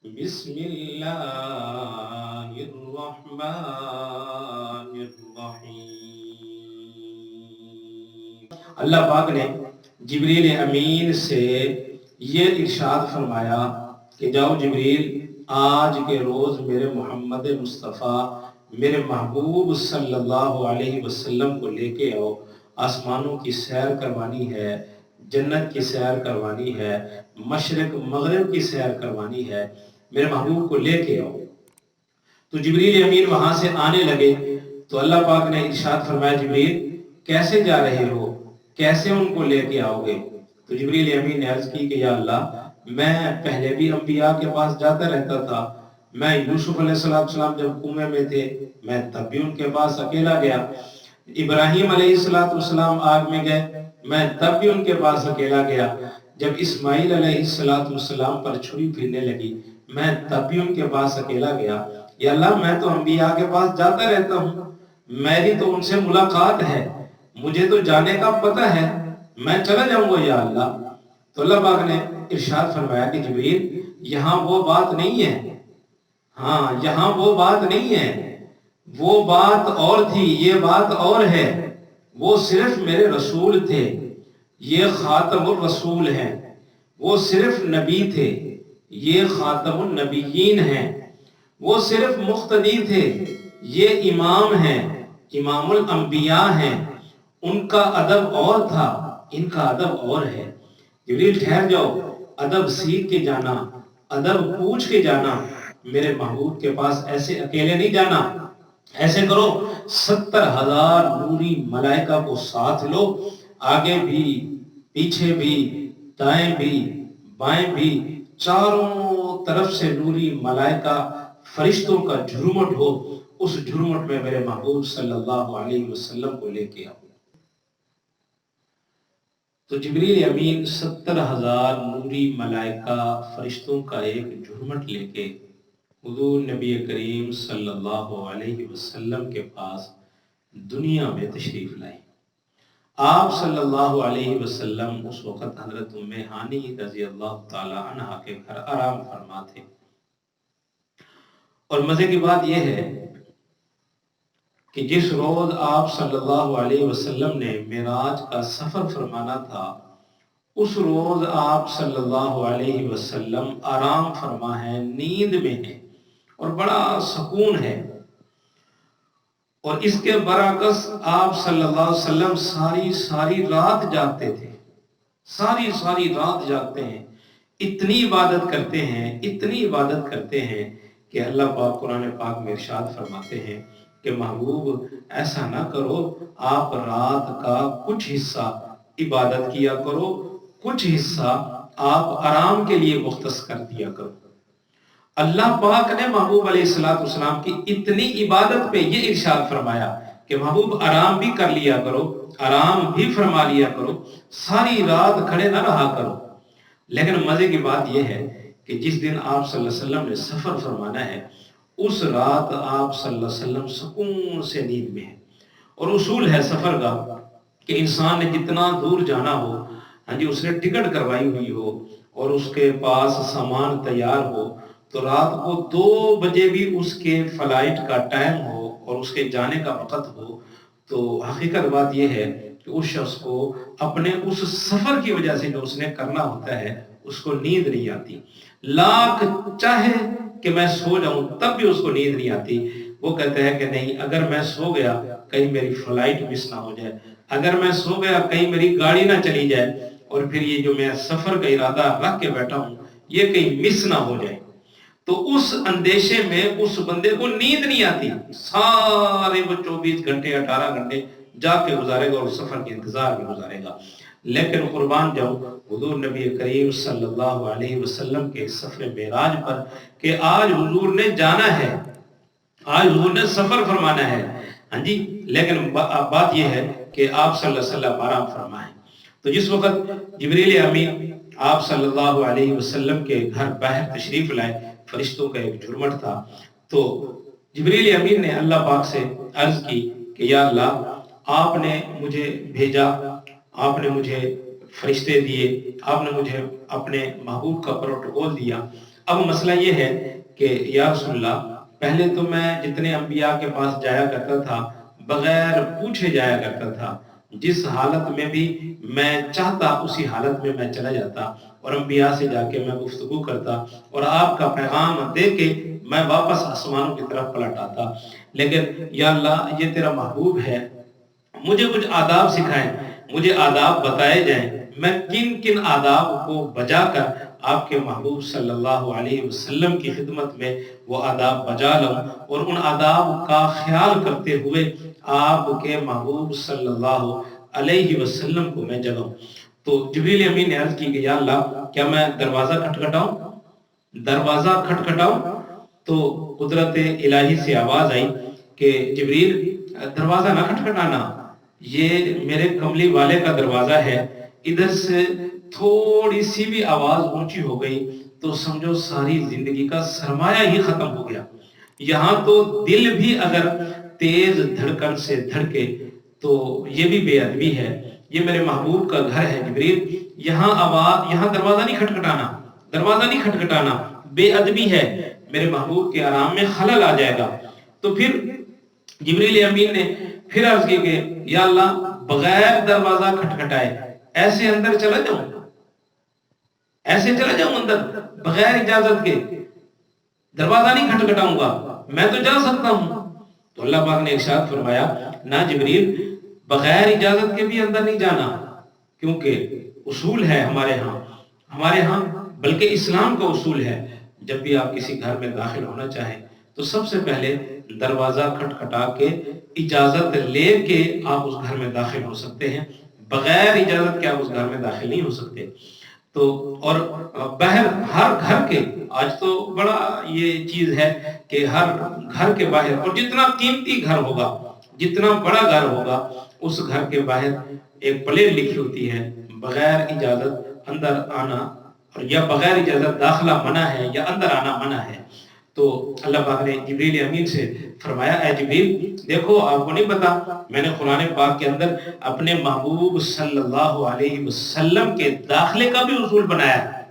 بسم اللہ الرحمن الرحیم۔ اللہ پاک نے جبریل امین سے یہ ارشاد فرمایا کہ جاؤ جبریل، آج کے روز میرے محمد مصطفیٰ، میرے محبوب صلی اللہ علیہ وسلم کو لے کے آؤ، آسمانوں کی سیر کروانی ہے، جنت کی سیر کروانی ہے، مشرق مغرب کی سیر کروانی ہے، میرے محبوب کو لے کے آؤ۔ تو جبریل امین وہاں سے آنے لگے تو اللہ پاک نے ارشاد فرمایا جبریل کیسے جا رہے ہو، کیسے ان کو لے کے آؤ گے؟ تو جبریل امین نے عرض کی کہ یا اللہ، میں پہلے بھی انبیاء کے پاس جاتا رہتا تھا، میں یوسف علیہ السلام جب کنویں میں تھے میں تب بھی ان کے پاس اکیلا گیا، ابراہیم علیہ السلام آگ میں گئے میں تب بھی ان کے پاس اکیلا گیا، جب اسماعیل علیہ السلام پر چھری پھرنے لگی میں تب بھی ان کے پاس اکیلا گیا۔ یا اللہ، میں تو انبیاء کے پاس جاتا رہتا ہوں، میری تو ان سے ملاقات ہے، مجھے تو جانے کا پتہ ہے، میں چلا جاؤں گا یا اللہ۔ تو اللہ پاک نے ارشاد فرمایا کہ جبریل یہاں وہ بات نہیں ہے، ہاں یہاں وہ بات نہیں ہے، وہ بات اور تھی، یہ بات اور ہے، وہ صرف میرے رسول تھے، یہ خاتم الرسول ہیں، وہ صرف نبی تھے، یہ خاتم النبیین ہیں، وہ صرف مقتدی تھے، یہ امام ہیں، امام الانبیاء ہیں، ان کا ادب اور تھا، ان کا ادب اور ہے۔ جبریل ٹھہر جاؤ، ادب سیکھ کے جانا، ادب پوچھ کے جانا، میرے محبوب کے پاس ایسے اکیلے نہیں جانا، ایسے کرو 70,000 نوری ملائکہ کو ساتھ لو، آگے بھی پیچھے بھی دائیں بھی بائیں بھی چاروں طرف سے نوری ملائکہ فرشتوں کا جھرمٹ ہو، اس جھرمٹ میں میرے محبوب صلی اللہ علیہ وسلم کو لے کے آؤ۔ تو جبریل امین 70,000 نوری ملائکہ فرشتوں کا ایک جھرمٹ لے کے حضور نبی کریم صلی اللہ علیہ وسلم کے پاس دنیا میں تشریف لائے۔ آپ صلی اللہ علیہ وسلم اس وقت حضرت ام ہانی رضی اللہ تعالی عنہ کے گھر آرام فرما تھے۔ اور مزے کی بات یہ ہے کہ جس روز آپ صلی اللہ علیہ وسلم نے معراج کا سفر فرمانا تھا، اس روز آپ صلی اللہ علیہ وسلم آرام فرما ہے، نیند میں ہیں اور بڑا سکون ہے۔ اور اس کے برعکس آپ صلی اللہ علیہ وسلم ساری رات جاگتے تھے، ساری رات جاگتے ہیں، اتنی عبادت کرتے ہیں، اتنی عبادت کرتے ہیں کہ اللہ پاک قرآن پاک میں ارشاد فرماتے ہیں کہ محبوب ایسا نہ کرو، آپ رات کا کچھ حصہ عبادت کیا کرو، کچھ حصہ آپ آرام کے لیے مختص کر دیا کرو۔ اللہ پاک نے محبوب علیہ السلام کی اتنی عبادت پہ یہ ارشاد فرمایا کہ محبوب آرام بھی کر لیا کرو، آرام بھی فرما لیا کرو، ساری رات کھڑے نہ رہا کرو۔ لیکن مزے کی بات یہ ہے کہ جس دن آپ صلی اللہ علیہ وسلم نے سفر فرمانا ہے، اس رات آپ صلی اللہ علیہ وسلم سکون سے نیند میں ہیں۔ اور اصول ہے سفر کا کہ انسان نے جتنا دور جانا ہو، ہاں جی، اس نے ٹکٹ کروائی ہوئی ہو اور اس کے پاس سامان تیار ہو، تو رات کو 2 بجے بھی اس کے فلائٹ کا ٹائم ہو اور اس کے جانے کا وقت ہو، تو حقیقت بات یہ ہے کہ اس شخص کو اپنے اس سفر کی وجہ سے جو اس نے کرنا ہوتا ہے اس کو نیند نہیں آتی، لاکھ چاہے کہ میں سو جاؤں تب بھی اس کو نیند نہیں آتی۔ وہ کہتا ہے کہ نہیں، اگر میں سو گیا کہیں میری فلائٹ مس نہ ہو جائے، اگر میں سو گیا کہیں میری گاڑی نہ چلی جائے، اور پھر یہ جو میں سفر کا ارادہ رکھ کے بیٹھا ہوں یہ کہیں مس نہ ہو جائے۔ تو اس اندیشے میں اس بندے کو نیند نہیں آتی، سارے وہ 24 گھنٹے 18 گھنٹے جا کے گزارے گا اور سفر کے انتظار میں گزارے گا۔ لیکن قربان جاؤ حضور نبی کریم صلی اللہ علیہ وسلم کے سفر معراج پر کہ آج حضور نے جانا ہے، آج حضور نے سفر فرمانا ہے، ہاں جی، لیکن بات یہ ہے کہ آپ صلی اللہ علیہ وسلم آرام فرمائیں۔ تو جس وقت جبریل امین آپ صلی اللہ علیہ وسلم کے گھر باہر تشریف لائے، فرشتوں کا ایک جھرمٹ تھا، تو جبریل امین نے اللہ پاک سے عرض کی کہ یا اللہ، آپ نے مجھے بھیجا، آپ نے مجھے فرشتے دیے، آپ نے مجھے اپنے محبوب کا پروٹوکول دیا، اب مسئلہ یہ ہے کہ یا رسول اللہ پہلے تو میں جتنے انبیاء کے پاس جایا کرتا تھا بغیر پوچھے جایا کرتا تھا، جس حالت میں بھی میں چاہتا اسی حالت میں چلا جاتا اور انبیاء سے جا کے میں گفتگو کرتا اور آپ کا پیغام دے کے میں واپس آسمانوں کی طرف پلٹ آتا۔ لیکن یا اللہ یہ تیرا محبوب ہے، مجھے کچھ آداب سکھائیں، مجھے آداب بتائے جائیں، میں کن کن آداب کو بجا کر آپ کے محبوب صلی اللہ علیہ وسلم کی خدمت میں وہ آداب بجا لوں اور ان آداب کا خیال کرتے ہوئے آپ کے محبوب صلی اللہ علیہ وسلم کو میں جگاؤں۔ تو جبریل امین نے عرض کی کہ یا اللہ کیا میں دروازہ کھٹکھٹاؤں؟ دروازہ کھٹکھٹاؤں؟ تو قدرت الہی سے آواز آئی کہ جبریل دروازہ نہ کھٹکھٹانا، یہ میرے کملی والے کا دروازہ ہے۔ ادھر سے تھوڑی سی بھی آواز اونچی ہو گئی تو سمجھو ساری زندگی کا سرمایہ ہی ختم ہو گیا۔ یہاں تو دل بھی اگر تیز دھڑکن سے دھڑکے تو یہ بھی بے ادبی ہے، یہ میرے محبوب کا گھر ہے جبریل، یہاں دروازہ نہیں کھٹکھٹانا، دروازہ نہیں کھٹکھٹانا، بے ادبی ہے، میرے محبوب کے آرام میں خلل آ جائے گا۔ تو پھر جبریل امین نے پھر عرض کی کہ یا اللہ بغیر دروازہ کھٹکھٹائے ایسے اندر چلا جاؤں، ایسے چلا جاؤں اندر بغیر اجازت کے، دروازہ نہیں کھٹکھٹاؤں گا، میں تو جا سکتا ہوں۔ تو اللہ پاک نے ارشاد فرمایا نہ جبریل بغیر اجازت کے بھی اندر نہیں جانا، کیونکہ اصول ہے ہمارے ہاں بلکہ اسلام کا اصول ہے، جب بھی آپ کسی گھر میں داخل ہونا چاہیں تو سب سے پہلے دروازہ کھٹکھٹا کے اجازت لے کے آپ اس گھر میں داخل ہو سکتے ہیں، بغیر اجازت کے آپ اس گھر میں داخل نہیں ہو سکتے۔ تو اور باہر ہر گھر کے، آج تو بڑا یہ چیز ہے کہ ہر گھر کے باہر، اور جتنا قیمتی گھر ہوگا، جتنا بڑا گھر ہوگا، اس گھر کے باہر ایک پلیٹ لکھی ہوتی ہے بغیر اجازت اندر آنا، اور یا بغیر اجازت داخلہ منع ہے یا اندر آنا منع ہے۔ تو اللہ پاک نے جبریل امین سے فرمایا اے جبریل دیکھو آپ کو نہیں پتا میں نے قرآن پاک کے اندر اپنے محبوب صلی اللہ علیہ وسلم کے داخلے کا بھی اصول بنایا ہے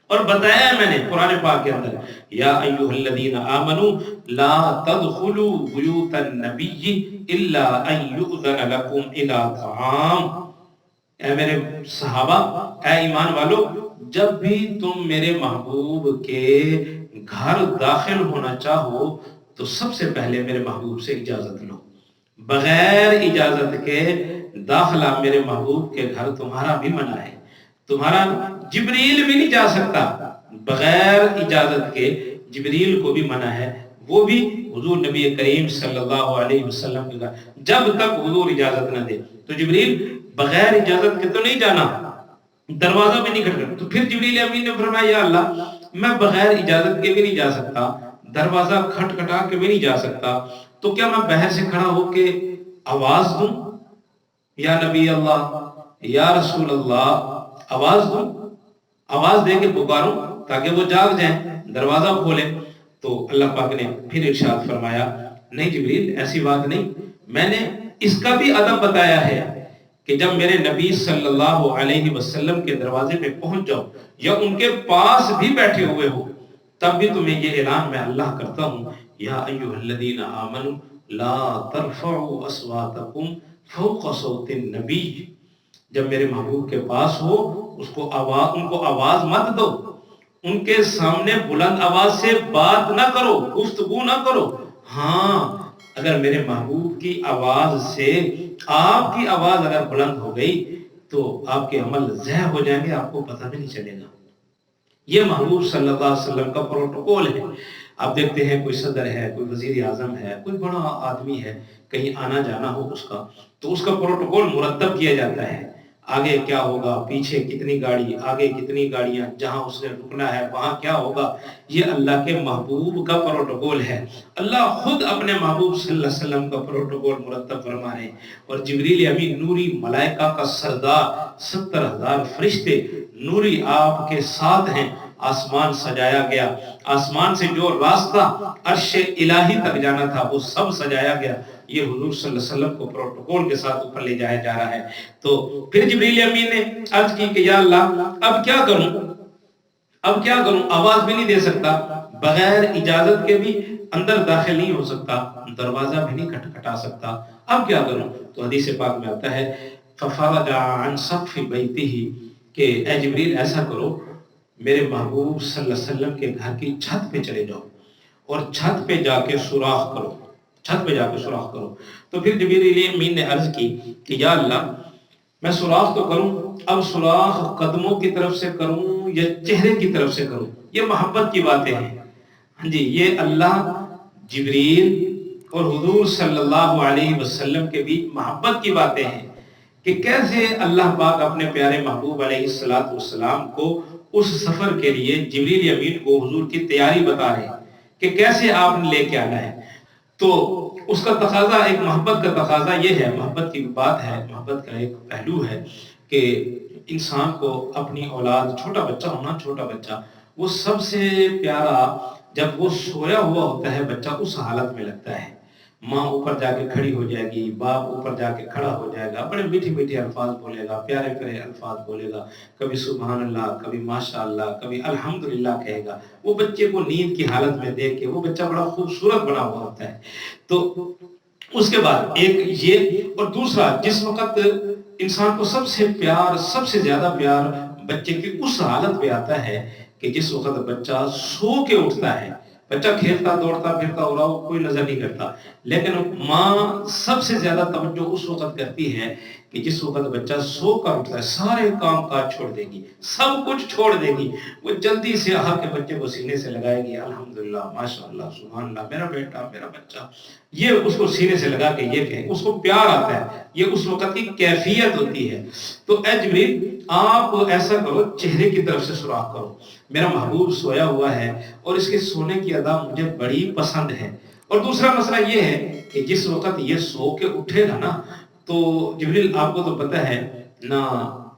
اور بتایا ہے میں نے قرآن پاک کے اندر یا ایھا الذین آمنوا لا تدخلوا بیوت النبی الا ان یؤذن لکم الی طعام، اے میرے صحابہ، اے ایمان والو، جب بھی تم میرے محبوب کے گھر داخل ہونا چاہو تو سب سے پہلے میرے محبوب سے اجازت لو، بغیر اجازت کے داخلہ میرے محبوب کے گھر تمہارا بھی منع ہے، تمہارا جبریل بھی نہیں جا سکتا بغیر اجازت کے، جبریل کو بھی منع ہے، وہ بھی حضور نبی کریم صلی اللہ علیہ وسلم کے گھر جب تک حضور اجازت نہ دے۔ تو جبریل بغیر اجازت کے تو نہیں جانا، دروازہ بھی نہیں کھٹکھٹانا۔ تو پھر جبریل امین نے فرمایا یا اللہ میں بغیر اجازت کے بھی نہیں جا سکتا، دروازہ کھٹکھٹا کے بھی نہیں جا سکتا، تو کیا میں باہر سے کھڑا ہو کے آواز دوں یا نبی اللہ یا رسول اللہ، آواز دوں، آواز دے کے پکاروں تاکہ وہ جاگ جائیں، دروازہ کھولیں؟ تو اللہ پاک نے پھر ارشاد فرمایا نہیں جبریل ایسی بات نہیں، میں نے اس کا بھی ادب بتایا ہے کہ جب میرے نبی صلی اللہ علیہ وسلم کے دروازے پہ پہنچ جاؤ یا ان کے پاس بھی بیٹھے ہوئے ہو تب بھی تمہیں یہ اعلان میں اللہ کرتا ہوں یا ایھا الذین آمنوا لا ترفعوا اصواتکم فوق صوت النبی، جب میرے محبوب کے پاس ہو ان کو آواز مت دو، ان کے سامنے بلند آواز سے بات نہ کرو، گفتگو نہ کرو، ہاں اگر میرے محبوب کی آواز سے آپ کی آواز اگر بلند ہو گئی تو آپ کے عمل ضائع ہو جائیں گے، آپ کو پتہ بھی نہیں چلے گا۔ یہ محبوب صلی اللہ علیہ وسلم کا پروٹوکول ہے۔ آپ دیکھتے ہیں کوئی صدر ہے، کوئی وزیر اعظم ہے، کوئی بڑا آدمی ہے، کہیں آنا جانا ہو اس کا تو اس کا پروٹوکول مرتب کیا جاتا ہے، آگے کیا ہوگا، پیچھے کتنی گاڑی، آگے کتنی گاڑیاں، جہاں اس نے رکنا ہے وہاں کیا ہوگا، یہ اللہ کے محبوب کا پروٹوکول ہے۔ اللہ خود اپنے محبوب صلی اللہ علیہ وسلم کا پروٹوکول مرتب فرما رہے ہیں، اور جبریل امین نوری ملائکہ کا سردار، 70,000 فرشتے نوری آپ کے ساتھ ہیں، آسمان سجایا گیا، آسمان سے جو راستہ عرش الہی تک جانا تھا وہ سب سجایا گیا، یہ حضور صلی اللہ علیہ وسلم کو پروٹوکول کے ساتھ اوپر لے جایا جا رہا ہے۔ تو پھر جبریل امین نے عرض کی کہ یا اللہ اب کیا کروں؟ اب کیا کروں؟ آواز بھی نہیں دے سکتا، بغیر اجازت کے بھی اندر داخل نہیں ہو سکتا، دروازہ بھی نہیں کھٹکھٹا سکتا، اب کیا کروں؟ تو حدیث پاک میں آتا ہے فَفَرَجَ عَنْ سَقْفِ بَيْتِهِ کہ اے جبریل ایسا کرو، میرے محبوب صلی اللہ علیہ وسلم کے گھر کی چھت پہ چلے جاؤ اور چھت پہ جا کے سوراخ کرو، چھت پہ جا کے سوراخ کرو۔ تو پھر جبریل امین نے عرض کی کہ یا اللہ میں سوراخ تو کروں، اب سوراخ قدموں کی طرف سے کروں یا چہرے کی طرف سے کروں؟ یہ محبت کی باتیں ہیں، ہاں جی، یہ اللہ، جبریل اور حضور صلی اللہ علیہ وسلم کے بھی محبت کی باتیں ہیں کہ کیسے اللہ پاک اپنے پیارے محبوب علیہ السلام کو اس سفر کے لیے جبریل امین کو حضور کی تیاری بتا رہے ہیں کہ کیسے آپ نے لے کے آنا ہے۔ تو اس کا تقاضا، ایک محبت کا تقاضا یہ ہے، محبت کی بات ہے، محبت کا ایک پہلو ہے کہ انسان کو اپنی اولاد، چھوٹا بچہ ہونا، چھوٹا بچہ وہ سب سے پیارا جب وہ سویا ہوا ہوتا ہے بچہ اس حالت میں لگتا ہے، ماں اوپر جا کے کھڑی ہو جائے گی، باپ اوپر جا کے کھڑا ہو جائے گا، بڑے میٹھے میٹھے الفاظ بولے گا، پیارے پیارے الفاظ بولے گا، کبھی سبحان اللہ، کبھی ماشاء اللہ، کبھی الحمدللہ کہے گا۔ وہ بچے کو نیند کی حالت میں دیکھ کے وہ بچہ بڑا خوبصورت بنا ہوا ہوتا ہے۔ تو اس کے بعد ایک یہ، اور دوسرا جس وقت انسان کو سب سے پیار، سب سے زیادہ پیار بچے کی اس حالت پہ آتا ہے کہ جس وقت بچہ سو کے اٹھتا ہے، بچہ کھیلتا دوڑتا پھرتا ہو رہا ہو کوئی نظر نہیں کرتا، لیکن ماں سب سے زیادہ توجہ اس وقت کرتی ہے کہ جس وقت بچہ سو کر اٹھتا ہے، سارے کام کاج چھوڑ دے گی، سب کچھ چھوڑ دے گی، وہ جلدی سے آ کے بچے کو سینے سے لگائے گی، الحمدللہ، ماشاءاللہ، سبحان اللہ، میرا بیٹا، میرا بچہ، یہ اس کو سینے سے لگا کے یہ کہیں، اس کو پیار آتا ہے، یہ اس وقت کی کیفیت ہوتی ہے۔ تو اے جبریل آپ ایسا کرو، چہرے کی طرف سے سوراخ کرو، میرا محبوب سویا ہوا ہے اور اس کے سونے کی ادا مجھے بڑی پسند ہے۔ اور دوسرا مسئلہ یہ ہے کہ جس وقت یہ سو کے اٹھے گا نا، تو جبریل آپ کو تو پتہ ہے نہ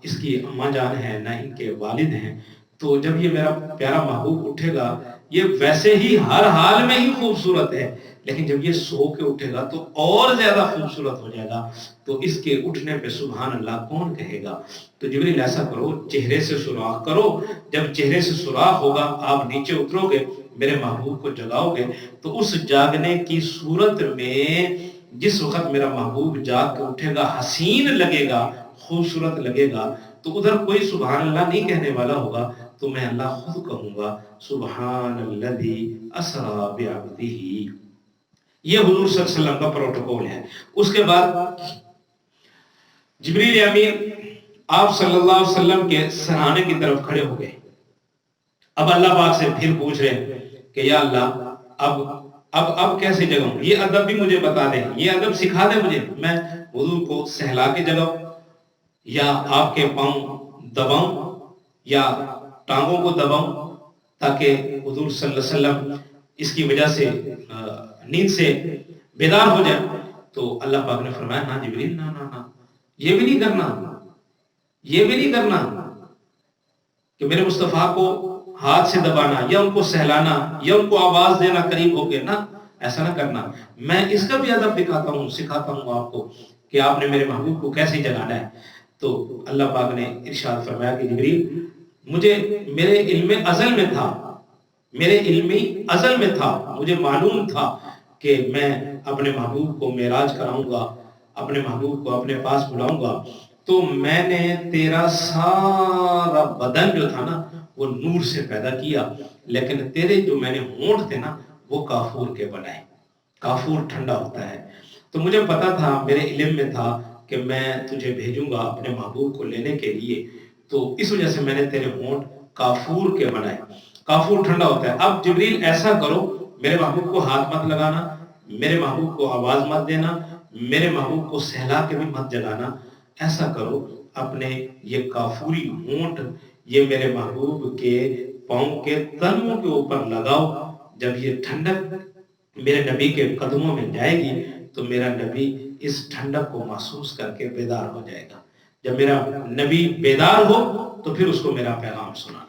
اس کی اماں جان ہے نہ ان کے والد ہیں، تو جب یہ میرا پیارا محبوب اٹھے گا، یہ ویسے ہی ہر حال میں ہی خوبصورت ہے، لیکن جب یہ سو کے اٹھے گا تو اور زیادہ خوبصورت ہو جائے گا، تو اس کے اٹھنے پہ سبحان اللہ کون کہے گا؟ تو جبریل ایسا کرو، چہرے سے سوراخ کرو، جب چہرے سے سوراخ ہوگا آپ نیچے اترو گے، میرے محبوب کو جگاؤ گے، تو اس جاگنے کی صورت میں جس وقت میرا محبوب جاگ کے اٹھے گا، حسین لگے گا، خوبصورت لگے گا، تو ادھر کوئی سبحان اللہ نہیں کہنے والا ہوگا، تو میں اللہ خود کہوں گا سبحان الذی اسری بعبدہ۔ یہ حضور صلی اللہ علیہ وسلم کا پروٹوکول ہے۔ اس کے بعد جبریل امین آپ صلی اللہ علیہ وسلم کے سرہانے کی طرف کھڑے ہو گئے، اب اللہ پاک سے پھر پوچھ رہے ہیں کہ یا اللہ اب کیسے جگاؤں؟ یہ ادب بھی مجھے بتا دیں، یہ ادب سکھا دیں مجھے، میں حضور کو سہلا کے جگاؤں یا آپ کے پاؤں دباؤں یا ٹانگوں کو دباؤں تاکہ حضور صلی اللہ علیہ وسلم اس کی وجہ سے نیند سے بیدار ہو جائے؟ تو اللہ پاک نے فرمایا نہ جبریل، نہ یہ بھی نہیں کرنا، یہ بھی نہیں کرنا کہ میرے مصطفیٰ کو ہاتھ سے دبانا یا ان کو سہلانا یا ان کو آواز دینا قریب ہو کے، نہ، ایسا نہ کرنا، میں اس کا بھی ادب دکھاتا ہوں، سکھاتا ہوں آپ کو کہ آپ نے میرے محبوب کو کیسے جگانا ہے۔ تو اللہ پاک نے ارشاد فرمایا کہ جبریل مجھے میرے علم ازل میں تھا، میرے علمی ازل میں تھا، مجھے معلوم تھا کہ میں اپنے محبوب کو معراج کراؤں گا، اپنے محبوب کو اپنے پاس بلاؤں گا، تو میں نے تیرا سارا بدن جو تھا نا وہ نور سے پیدا کیا، لیکن تیرے جو میں نے ہونٹ تھے نا وہ کافور کے بنائے، کافور ٹھنڈا ہوتا ہے، تو مجھے پتا تھا، میرے علم میں تھا کہ میں تجھے بھیجوں گا اپنے محبوب کو لینے کے لیے، تو اس وجہ سے میں نے تیرے ہونٹ کافور کے بنائے، کافور ٹھنڈا ہوتا ہے۔ اب جبریل ایسا کرو، میرے محبوب کو ہاتھ مت لگانا، میرے محبوب کو آواز مت دینا، میرے محبوب کو سہلا کے بھی مت جگانا، ایسا کرو اپنے یہ کافوری ہونٹ یہ میرے محبوب کے پاؤں کے تلووں کے اوپر لگاؤ، جب یہ ٹھنڈک میرے نبی کے قدموں میں جائے گی تو میرا نبی اس ٹھنڈک کو محسوس کر کے بیدار ہو جائے گا، جب میرا نبی بیدار ہو تو پھر اس کو میرا پیغام سنا۔